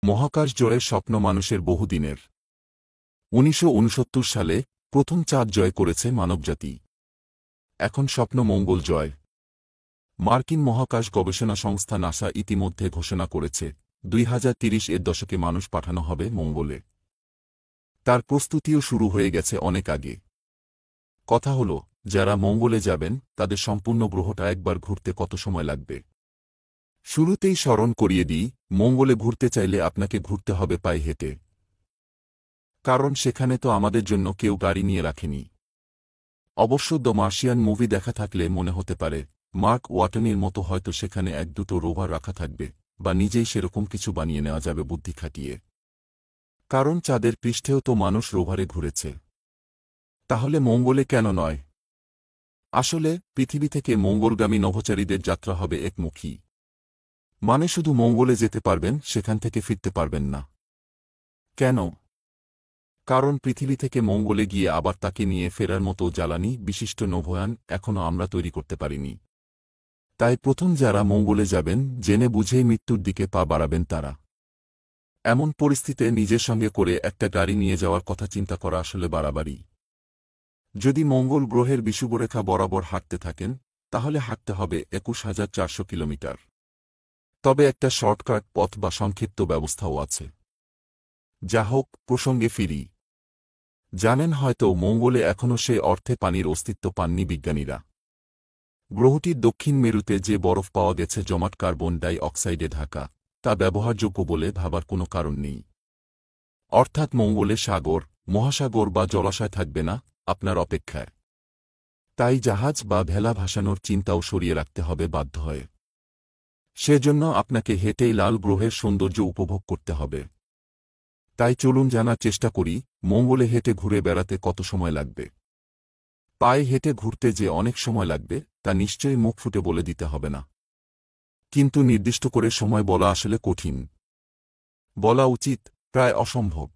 মহাকাশ জয়ের স্বপ্ন মানুষের বহুদিনের। ১৯৬৯ সালে প্রথম চাঁদ জয় করেছে মানবজাতি। এখন স্বপ্ন মঙ্গল জয়। মার্কিন মহাকাশ গবেষণা সংস্থা নাসা ইতিমধ্যে ঘোষণা করেছে ২০৩০ দশকে মানুষ পাঠানো হবে মঙ্গলে। তার প্রস্তুতিও শুরু হয়ে গেছে অনেক আগে। কথা হল, যারা মঙ্গলে যাবেন তাদের সম্পূর্ণ গ্রহটা একবার ঘুরতে কত সময় লাগবে। শুরুতেই স্মরণ করিয়ে দিই, মঙ্গলে ঘুরতে চাইলে আপনাকে ঘুরতে হবে পায়ে হেঁটে। কারণ সেখানে তো আমাদের জন্য কেউ গাড়ি নিয়ে রাখেনি। অবশ্য দ্য মার্শিয়ান মুভি দেখা থাকলে মনে হতে পারে মার্ক ওয়াটনের মতো হয়তো সেখানে এক দুটো রোভার রাখা থাকবে, বা নিজেই সেরকম কিছু বানিয়ে নেওয়া যাবে বুদ্ধি খাটিয়ে। কারণ চাঁদের পৃষ্ঠেও তো মানুষ রোভারে ঘুরেছে। তাহলে মঙ্গলে কেন নয়? আসলে পৃথিবী থেকে মঙ্গলগামী নভোচারীদের যাত্রা হবে একমুখী। মানে শুধু মঙ্গলে যেতে পারবেন, সেখান থেকে ফিরতে পারবেন না। কেন? কারণ পৃথিবী থেকে মঙ্গলে গিয়ে আবার তাকে নিয়ে ফেরার মতো জ্বালানি বিশিষ্ট নভোয়ান এখনও আমরা তৈরি করতে পারিনি। তাই প্রথম যারা মঙ্গলে যাবেন জেনে বুঝেই মৃত্যুর দিকে পা বাড়াবেন তারা। এমন পরিস্থিতিতে নিজের সঙ্গে করে একটা গাড়ি নিয়ে যাওয়ার কথা চিন্তা করা আসলে বাড়াবাড়ি। যদি মঙ্গল গ্রহের বিষুবরেখা বরাবর হাঁটতে থাকেন, তাহলে হাঁটতে হবে ২১,৪০০ কিলোমিটার। তবে একটা শর্টকাট পথ বা সংক্ষিপ্ত ব্যবস্থাও আছে। যা হোক, প্রসঙ্গে ফিরি। জানেন হয়তো মঙ্গলে এখনও সে অর্থে পানির অস্তিত্ব পাননি বিজ্ঞানীরা। গ্রহটির দক্ষিণ মেরুতে যে বরফ পাওয়া গেছে জমাট কার্বন ডাই অক্সাইডে ঢাকা, তা ব্যবহারযোগ্য বলে ভাবার কোনো কারণ নেই। অর্থাৎ মঙ্গলে সাগর, মহাসাগর বা জলাশয় থাকবে না আপনার অপেক্ষায়। তাই জাহাজ বা ভেলা ভাসানোর চিন্তাও সরিয়ে রাখতে হবে বাধ্য হয়ে। সেজন্য আপনাকে হেঁটেই লাল গ্রহের সৌন্দর্য উপভোগ করতে হবে। তাই চলুন জানার চেষ্টা করি, মঙ্গলে হেঁটে ঘুরে বেড়াতে কত সময় লাগবে। পায়ে হেঁটে ঘুরতে যে অনেক সময় লাগবে তা নিশ্চয়ই মুখ ফুটে বলে দিতে হবে না। কিন্তু নির্দিষ্ট করে সময় বলা আসলে কঠিন। বলা উচিত প্রায় অসম্ভব।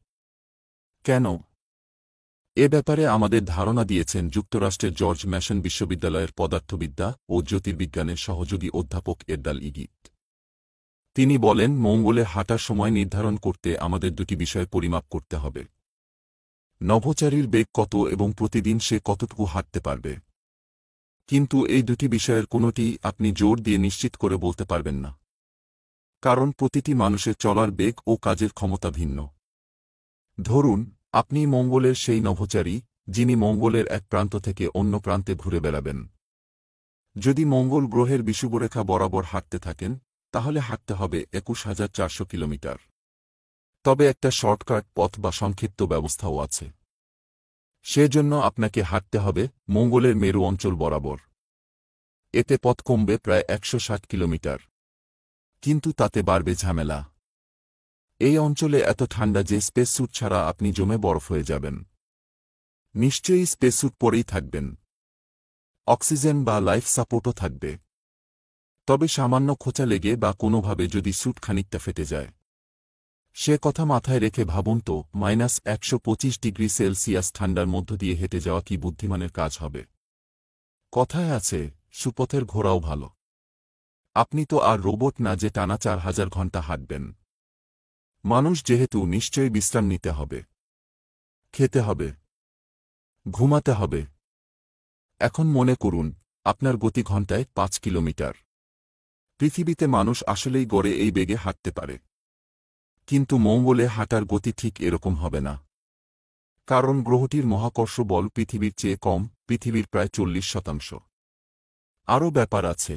কেন? এ ব্যাপারে আমাদের ধারণা দিয়েছেন যুক্তরাষ্ট্রের জর্জ ম্যাসন বিশ্ববিদ্যালয়ের পদার্থবিদ্যা ও জ্যোতির্বিজ্ঞানের সহযোগী অধ্যাপক এরদাল ইগিট। তিনি বলেন, মঙ্গলে হাঁটার সময় নির্ধারণ করতে আমাদের দুটি বিষয় পরিমাপ করতে হবে। নভোচারীর বেগ কত এবং প্রতিদিন সে কতটুকু হাঁটতে পারবে। কিন্তু এই দুটি বিষয়ের কোনোটি আপনি জোর দিয়ে নিশ্চিত করে বলতে পারবেন না। কারণ প্রতিটি মানুষের চলার বেগ ও কাজের ক্ষমতা ভিন্ন। ধরুন, আপনি মঙ্গলের সেই নভোচারী যিনি মঙ্গলের এক প্রান্ত থেকে অন্য প্রান্তে ঘুরে বেড়াবেন। যদি মঙ্গল গ্রহের বিষুবরেখা বরাবর হাঁটতে থাকেন, তাহলে হাঁটতে হবে ২১,৪০০ কিলোমিটার। তবে একটা শর্টকাট পথ বা সংক্ষিপ্ত ব্যবস্থাও আছে। সেজন্য আপনাকে হাঁটতে হবে মঙ্গলের মেরু অঞ্চল বরাবর। এতে পথ কমবে প্রায় ১৬০ কিলোমিটার। কিন্তু তাতে বাড়বে ঝামেলা। এই অঞ্চলে এত ঠান্ডা যে স্পেসস্যুট ছাড়া আপনি জমে বরফ হয়ে যাবেন। নিশ্চয়ই স্পেসস্যুট পরেই থাকবেন। অক্সিজেন বা লাইফ সাপোর্টও থাকবে। তবে সামান্য খোঁচা লেগে বা কোনোভাবে যদি স্যুট খানিকটা ফেটে যায়, সে কথা মাথায় রেখে ভাবুন তো, -১২৫ ডিগ্রি সেলসিয়াস ঠান্ডার মধ্য দিয়ে হেঁটে যাওয়া কি বুদ্ধিমানের কাজ হবে? কথায় আছে, সুপথের ঘোড়াও ভালো। আপনি তো আর রোবট না যে টানা ৪,০০০ ঘণ্টা হাঁটবেন। মানুষ যেহেতু নিশ্চয়ই বিশ্রাম নিতে হবে, খেতে হবে, ঘুমাতে হবে। এখন মনে করুন, আপনার গতি ঘণ্টায় ৫ কিলোমিটার। পৃথিবীতে মানুষ আসলেই গড়ে এই বেগে হাঁটতে পারে। কিন্তু মঙ্গলে হাঁটার গতি ঠিক এরকম হবে না। কারণ গ্রহটির মহাকর্ষ বল পৃথিবীর চেয়ে কম, পৃথিবীর প্রায় ৪০%। আরও ব্যাপার আছে।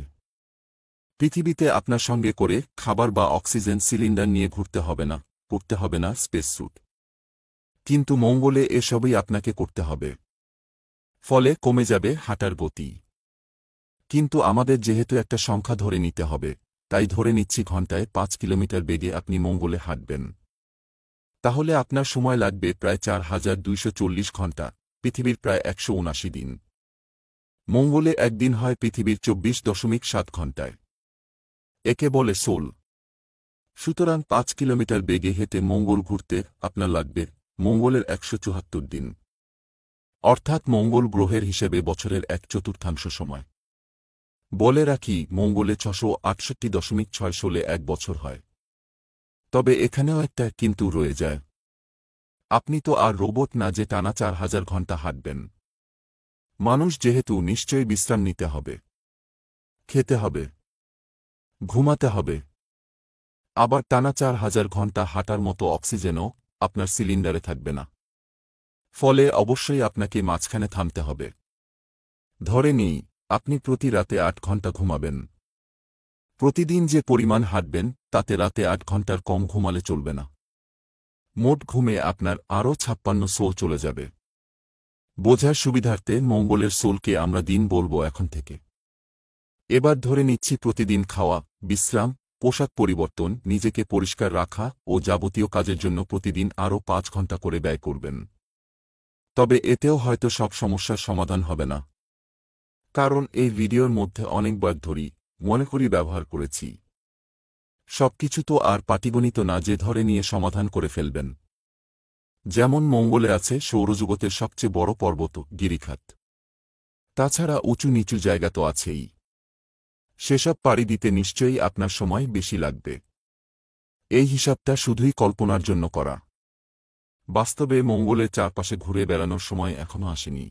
পৃথিবীতে আপনার সঙ্গে করে খাবার বা অক্সিজেন সিলিন্ডার নিয়ে ঘুরতে হবে না, পরতে হবে না স্পেসস্যুট। কিন্তু মঙ্গলে এসবই আপনাকে করতে হবে। ফলে কমে যাবে হাঁটার গতি। কিন্তু আমাদের যেহেতু একটা সংখ্যা ধরে নিতে হবে, তাই ধরে নিচ্ছি ঘণ্টায় ৫ কিলোমিটার বেগে আপনি মঙ্গলে হাঁটবেন। তাহলে আপনার সময় লাগবে প্রায় ৪,২৪০ ঘণ্টা, পৃথিবীর প্রায় ১৭৯ দিন। মঙ্গলে একদিন হয় পৃথিবীর ২৪.৭ ঘণ্টায়। একে বলে সোল। সুতরাং ৫ কিলোমিটার বেগে হেঁটে মঙ্গল ঘুরতে আপনার লাগবে মঙ্গলের ১৭৪ দিন। অর্থাৎ মঙ্গল গ্রহের হিসেবে বছরের ১/৪ সময়। বলে রাখি, মঙ্গলে ৬৬৮.৬ ষোলে ১ বছর হয়। তবে এখানেও একটা কিন্তু রয়ে যায়। আপনি তো আর রোবট না যে টানা 4000 ঘণ্টা হাঁটবেন। মানুষ যেহেতু নিশ্চয়ই বিশ্রাম নিতে হবে, খেতে হবে, ঘুমাতে হবে। আবার টানা 4000 ঘণ্টা হাঁটার মতো অক্সিজেনও আপনার সিলিন্ডারে থাকবে না। ফলে অবশ্যই আপনাকে মাঝখানে থামতে হবে। ধরে নিই আপনি প্রতি রাতে 8 ঘণ্টা ঘুমাবেন। প্রতিদিন যে পরিমাণ হাঁটবেন তাতে রাতে 8 ঘণ্টার কম ঘুমালে চলবে না। মোট ঘুমে আপনার আরও 56 সোল চলে যাবে। বোঝার সুবিধার্থে মঙ্গলের সোলকে আমরা দিন বলবো এখন থেকে। এবার ধরে নিচ্ছি প্রতিদিন খাওয়া, বিশ্রাম, পোশাক পরিবর্তন, নিজেকে পরিষ্কার রাখা ও যাবতীয় কাজের জন্য প্রতিদিন আরও 5 ঘণ্টা করে ব্যয় করবেন। তবে এতেও হয়তো সব সমস্যার সমাধান হবে না। কারণ এই ভিডিওর মধ্যে অনেকবার ধরি মনে করি ব্যবহার করেছি। সবকিছু তো আর পাটিগণিত না যে ধরে নিয়ে সমাধান করে ফেলবেন। যেমন মঙ্গলে আছে সৌরজগতের সবচেয়ে বড় পর্বত গিরিখাত। তাছাড়া উঁচু নিচু জায়গা তো আছেই। সেসব পাড়ি দিতে নিশ্চয়ই আপনার সময় বেশি লাগবে। এই হিসাবটা শুধুই কল্পনার জন্য করা। বাস্তবে মঙ্গলের চারপাশে ঘুরে বেড়ানোর সময় এখনো আসেনি।